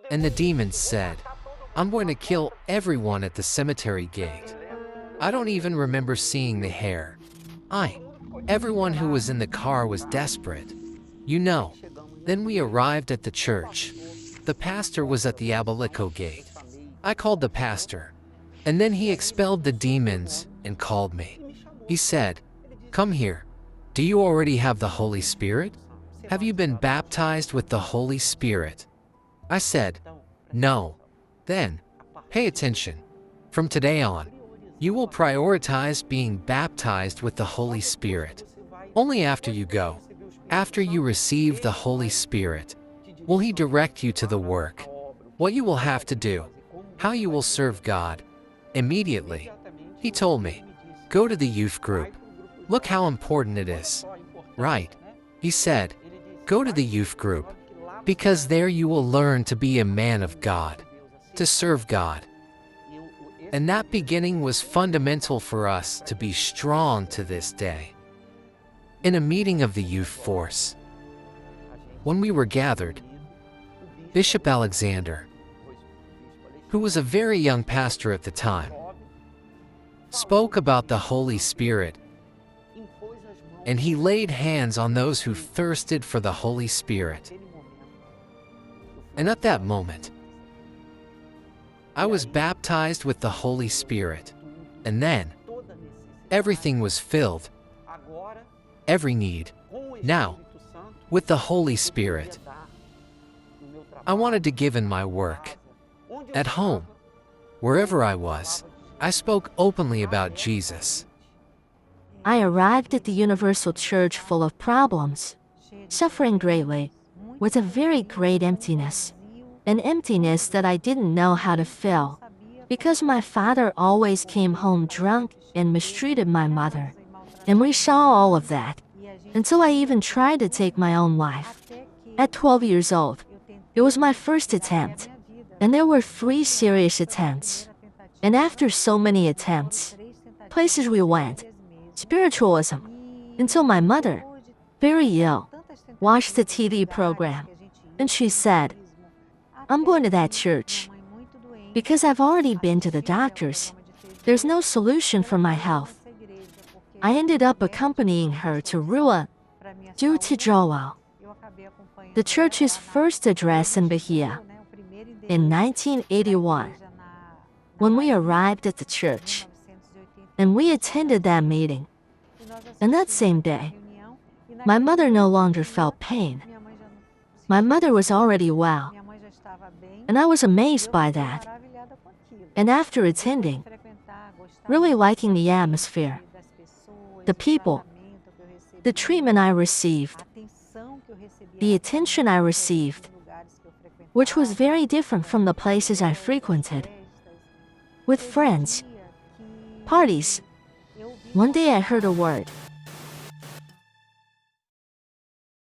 And the demons said, I'm going to kill everyone at the cemetery gate. I don't even remember seeing the hair. Everyone who was in the car was desperate. You know, then we arrived at the church. The pastor was at the Abalico gate. I called the pastor, and then he expelled the demons and called me. He said, come here. Do you already have the Holy Spirit? Have you been baptized with the Holy Spirit? I said, no. Then, pay attention. From today on, you will prioritize being baptized with the Holy Spirit. Only after you receive the Holy Spirit, will He direct you to the work, what you will have to do, how you will serve God. Immediately, He told me, go to the youth group. Look how important it is. Right, He said, go to the youth group, because there you will learn to be a man of God, to serve God. And that beginning was fundamental for us to be strong to this day. In a meeting of the youth force, when we were gathered, Bishop Alexander, who was a very young pastor at the time, spoke about the Holy Spirit, and he laid hands on those who thirsted for the Holy Spirit. And at that moment, I was baptized with the Holy Spirit, and then everything was filled, every need, now, with the Holy Spirit. I wanted to give in my work. At home, wherever I was, I spoke openly about Jesus. I arrived at the Universal Church full of problems, suffering greatly, with a very great emptiness. An emptiness that I didn't know how to fill, because my father always came home drunk and mistreated my mother. And we saw all of that, until I even tried to take my own life. At 12 years old, it was my first attempt, and there were 3 serious attempts. And after so many attempts, places we went, spiritualism, until my mother, very ill, watched the TV program, and she said, I'm going to that church. Because I've already been to the doctors. There's no solution for my health. I ended up accompanying her to Rua do Tijolo, the church's first address in Bahia, in 1981. When we arrived at the church, and we attended that meeting, and that same day, my mother no longer felt pain. My mother was already well. And I was amazed by that. And after attending, really liking the atmosphere, the people, the treatment I received, the attention I received, which was very different from the places I frequented. With friends, parties, one day I heard a word,